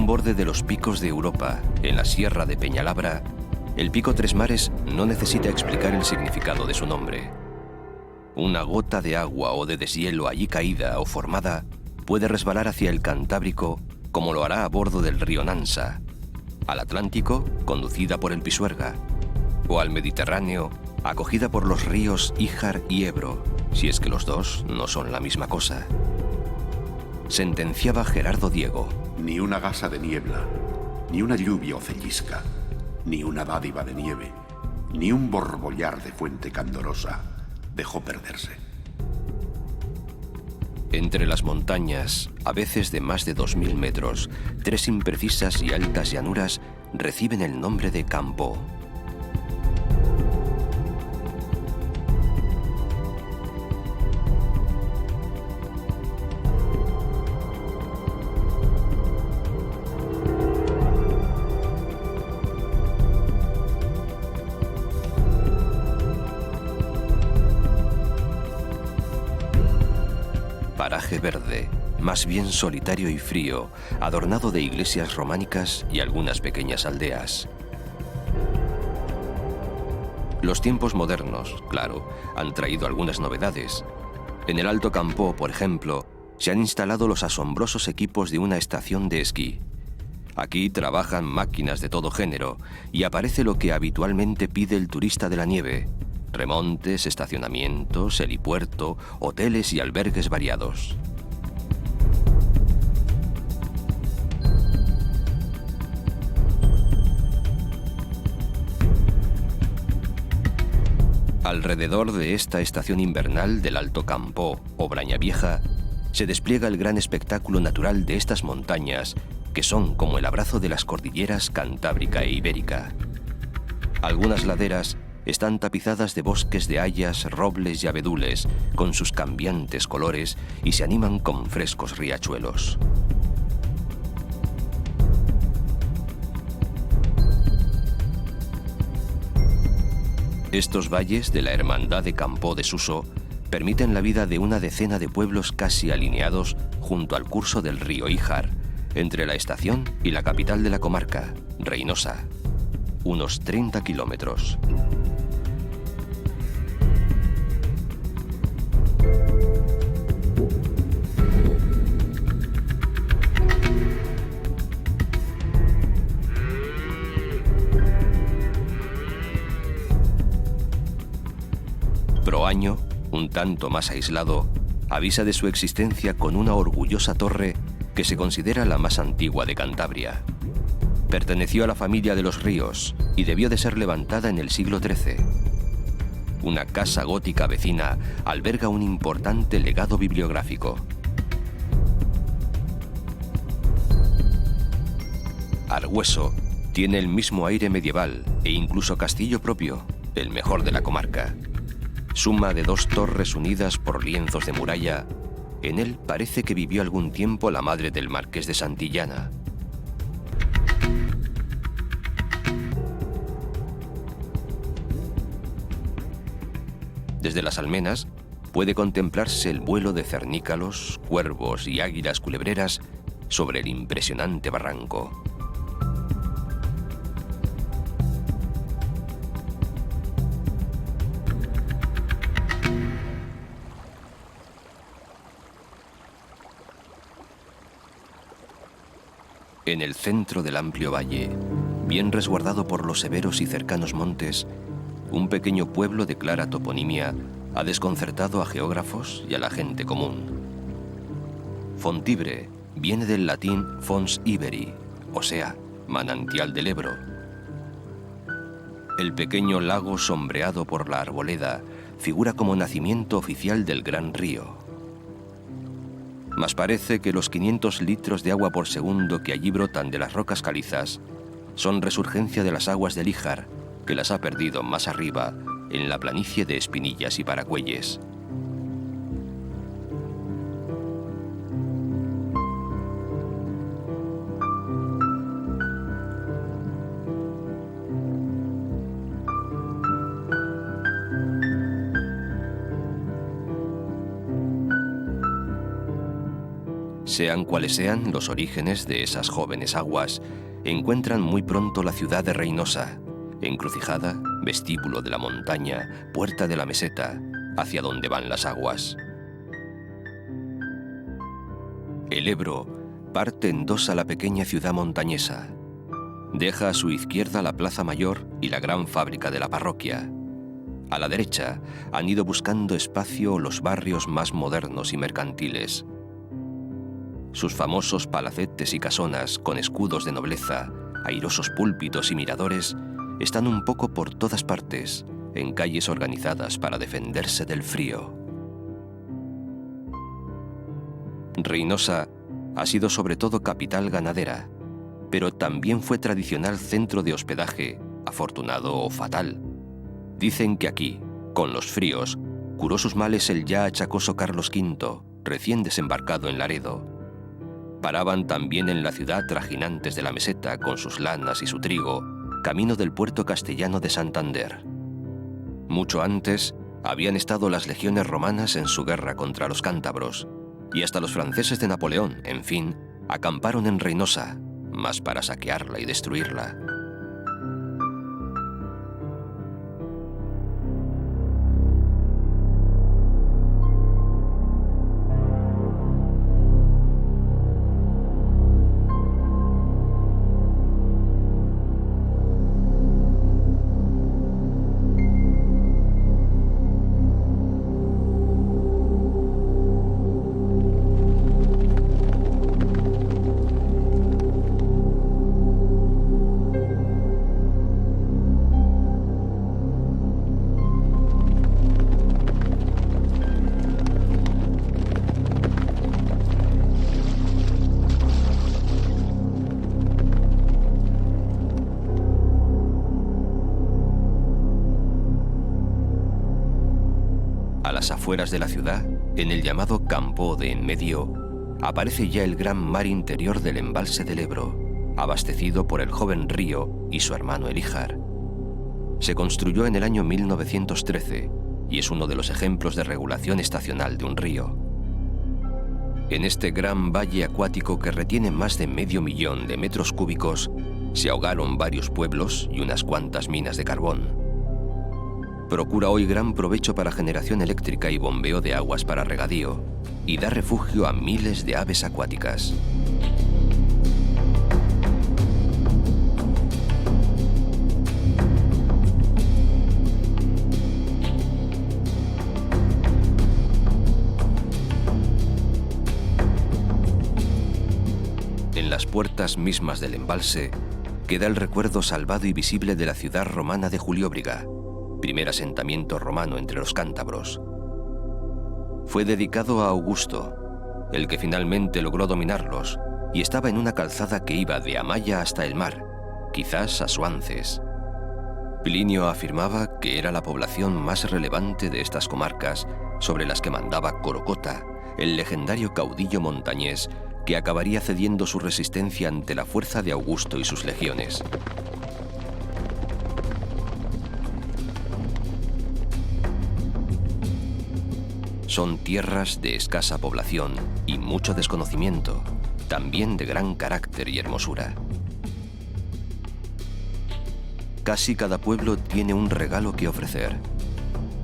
un borde de los picos de Europa, en la Sierra de Peñalabra, el Pico Tres Mares no necesita explicar el significado de su nombre. Una gota de agua o de deshielo allí caída o formada puede resbalar hacia el Cantábrico como lo hará a bordo del río Nansa, al Atlántico, conducida por el Pisuerga, o al Mediterráneo, acogida por los ríos Íjar y Ebro, si es que los dos no son la misma cosa. Sentenciaba Gerardo Diego. Ni una gasa de niebla, ni una lluvia o cellisca, ni una dádiva de nieve, ni un borbollar de fuente candorosa dejó perderse. Entre las montañas, a veces de más de 2000 metros, tres imprecisas y altas llanuras reciben el nombre de Campo. Paraje verde, más bien solitario y frío, adornado de iglesias románicas y algunas pequeñas aldeas. Los tiempos modernos, claro, han traído algunas novedades. En el Alto Campo, por ejemplo, se han instalado los asombrosos equipos de una estación de esquí. Aquí trabajan máquinas de todo género y aparece lo que habitualmente pide el turista de la nieve: remontes, estacionamientos, helipuerto, hoteles y albergues variados. Alrededor de esta estación invernal del Alto Campo o Brañavieja se despliega el gran espectáculo natural de estas montañas que son como el abrazo de las cordilleras Cantábrica e Ibérica. Algunas laderas están tapizadas de bosques de hayas, robles y abedules, con sus cambiantes colores, y se animan con frescos riachuelos. Estos valles de la Hermandad de Campo de Suso permiten la vida de una decena de pueblos casi alineados junto al curso del río Íjar, entre la estación y la capital de la comarca, Reinosa, unos 30 kilómetros. Proaño, un tanto más aislado, avisa de su existencia con una orgullosa torre que se considera la más antigua de Cantabria. Perteneció a la familia de los Ríos y debió de ser levantada en el siglo XIII. Una casa gótica vecina alberga un importante legado bibliográfico. Argüeso tiene el mismo aire medieval e incluso castillo propio, el mejor de la comarca. Suma de 2 torres unidas por lienzos de muralla. En él parece que vivió algún tiempo la madre del marqués de Santillana. Desde las almenas puede contemplarse el vuelo de cernícalos, cuervos y águilas culebreras sobre el impresionante barranco. En el centro del amplio valle, bien resguardado por los severos y cercanos montes, un pequeño pueblo de clara toponimia ha desconcertado a geógrafos y a la gente común. Fontibre viene del latín fons Iberi, o sea, manantial del Ebro. El pequeño lago sombreado por la arboleda figura como nacimiento oficial del gran río. Mas parece que los 500 litros de agua por segundo que allí brotan de las rocas calizas son resurgencia de las aguas del Íjar, que las ha perdido más arriba, en la planicie de Espinillas y Paracuelles. Sean cuales sean los orígenes de esas jóvenes aguas, encuentran muy pronto la ciudad de Reinosa, encrucijada, vestíbulo de la montaña, puerta de la meseta, hacia donde van las aguas. El Ebro parte en dos a la pequeña ciudad montañesa. Deja a su izquierda la Plaza Mayor y la gran fábrica de la parroquia. A la derecha han ido buscando espacio los barrios más modernos y mercantiles. Sus famosos palacetes y casonas con escudos de nobleza, airosos púlpitos y miradores están un poco por todas partes, en calles organizadas para defenderse del frío. Reinosa ha sido sobre todo capital ganadera, pero también fue tradicional centro de hospedaje, afortunado o fatal. Dicen que aquí, con los fríos, curó sus males el ya achacoso Carlos V, recién desembarcado en Laredo. Paraban también en la ciudad trajinantes de la meseta con sus lanas y su trigo, camino del puerto castellano de Santander. Mucho antes habían estado las legiones romanas en su guerra contra los cántabros, y hasta los franceses de Napoleón, en fin, acamparon en Reinosa, mas para saquearla y destruirla. A las afueras de la ciudad, en el llamado Campo de en medio, aparece ya el gran mar interior del embalse del Ebro, abastecido por el joven río y su hermano el Ijar. Se construyó en el año 1913 y es uno de los ejemplos de regulación estacional de un río. En este gran valle acuático que retiene más de 500.000 de metros cúbicos, se ahogaron varios pueblos y unas cuantas minas de carbón. Procura hoy gran provecho para generación eléctrica y bombeo de aguas para regadío, y da refugio a miles de aves acuáticas. En las puertas mismas del embalse queda el recuerdo salvado y visible de la ciudad romana de Julióbriga, primer asentamiento romano entre los cántabros. Fue dedicado a Augusto, el que finalmente logró dominarlos, y estaba en una calzada que iba de Amaya hasta el mar, quizás a Suances. Plinio afirmaba que era la población más relevante de estas comarcas, sobre las que mandaba Corocota, el legendario caudillo montañés que acabaría cediendo su resistencia ante la fuerza de Augusto y sus legiones. Son tierras de escasa población y mucho desconocimiento, también de gran carácter y hermosura. Casi cada pueblo tiene un regalo que ofrecer.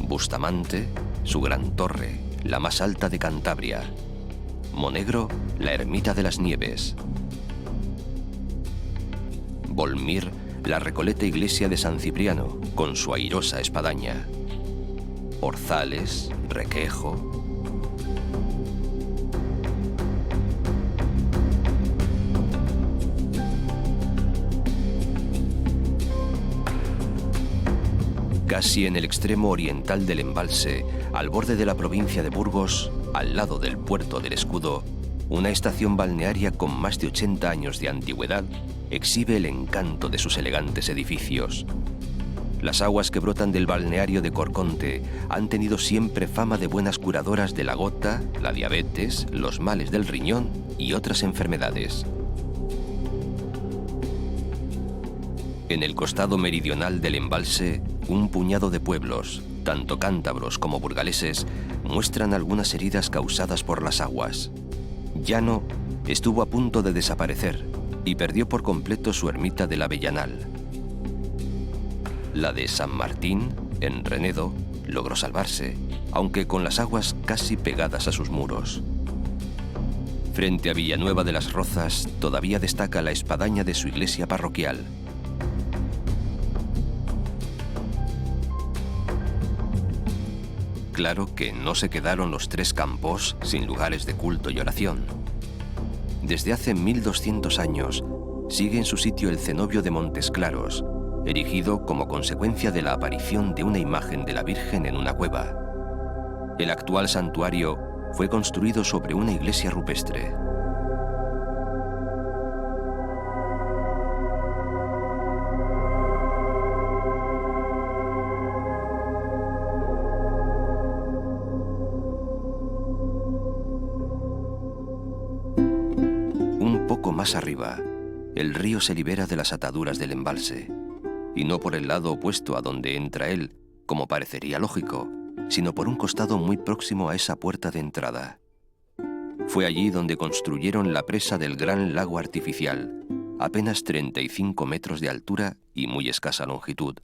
Bustamante, su gran torre, la más alta de Cantabria. Monegro, la ermita de las Nieves. Volmir, la recoleta iglesia de San Cipriano, con su airosa espadaña. Orzales, Requejo. Casi en el extremo oriental del embalse, al borde de la provincia de Burgos, al lado del puerto del Escudo, una estación balnearia con más de 80 años de antigüedad exhibe el encanto de sus elegantes edificios. Las aguas que brotan del balneario de Corconte han tenido siempre fama de buenas curadoras de la gota, la diabetes, los males del riñón y otras enfermedades. En el costado meridional del embalse, un puñado de pueblos, tanto cántabros como burgaleses, muestran algunas heridas causadas por las aguas. Llano estuvo a punto de desaparecer y perdió por completo su ermita del Avellanal. La de San Martín, en Renedo, logró salvarse, aunque con las aguas casi pegadas a sus muros. Frente a Villanueva de las Rozas todavía destaca la espadaña de su iglesia parroquial. Claro que no se quedaron los tres campos sin lugares de culto y oración. Desde hace 1200 años sigue en su sitio el cenobio de Montes Claros, erigido como consecuencia de la aparición de una imagen de la Virgen en una cueva. El actual santuario fue construido sobre una iglesia rupestre. Un poco más arriba, el río se libera de las ataduras del embalse, y no por el lado opuesto a donde entra él, como parecería lógico, sino por un costado muy próximo a esa puerta de entrada. Fue allí donde construyeron la presa del gran lago artificial, apenas 35 metros de altura y muy escasa longitud.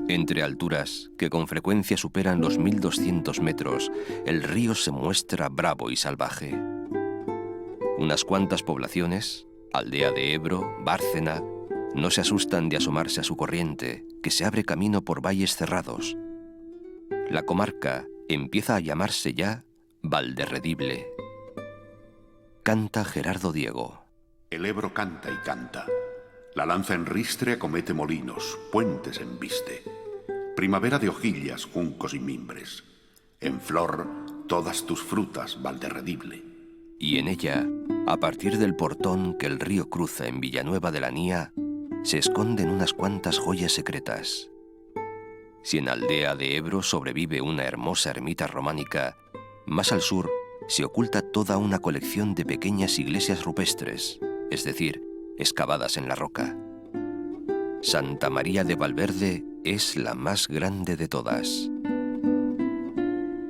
Entre alturas que con frecuencia superan los 1200 metros, el río se muestra bravo y salvaje. Unas cuantas poblaciones, Aldea de Ebro, Bárcena, no se asustan de asomarse a su corriente, que se abre camino por valles cerrados. La comarca empieza a llamarse ya Valderredible. Canta Gerardo Diego. El Ebro canta y canta. La lanza en ristre acomete molinos, puentes embiste. Primavera de hojillas, juncos y mimbres. En flor, todas tus frutas, Valderredible. Y en ella, a partir del portón que el río cruza en Villanueva de la Nía, se esconden unas cuantas joyas secretas. Si en Aldea de Ebro sobrevive una hermosa ermita románica, más al sur se oculta toda una colección de pequeñas iglesias rupestres, es decir, excavadas en la roca. Santa María de Valverde es la más grande de todas.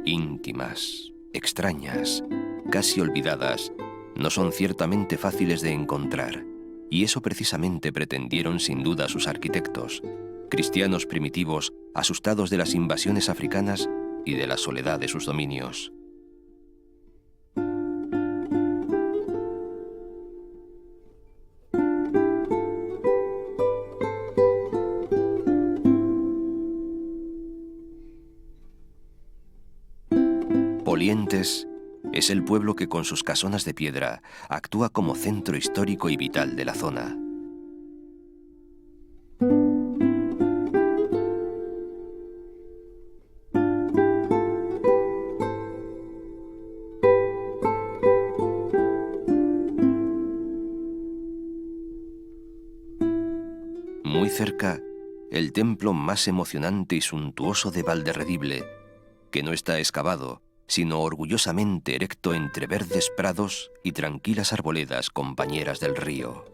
Íntimas, extrañas, casi olvidadas, no son ciertamente fáciles de encontrar, y eso precisamente pretendieron sin duda sus arquitectos, cristianos primitivos asustados de las invasiones africanas y de la soledad de sus dominios. Polientes es el pueblo que con sus casonas de piedra actúa como centro histórico y vital de la zona. Muy cerca, el templo más emocionante y suntuoso de Valderredible, que no está excavado, sino orgullosamente erecto entre verdes prados y tranquilas arboledas compañeras del río.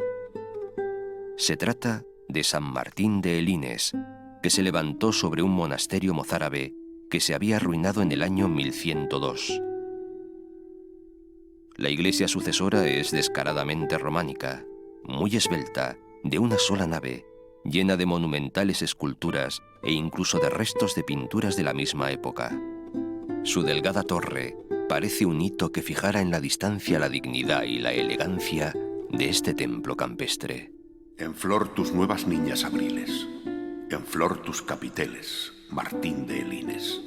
Se trata de San Martín de Elines, que se levantó sobre un monasterio mozárabe que se había arruinado en el año 1102. La iglesia sucesora es descaradamente románica, muy esbelta, de una sola nave, llena de monumentales esculturas e incluso de restos de pinturas de la misma época. Su delgada torre parece un hito que fijara en la distancia la dignidad y la elegancia de este templo campestre. En flor tus nuevas niñas abriles, en flor tus capiteles, Martín de Elines.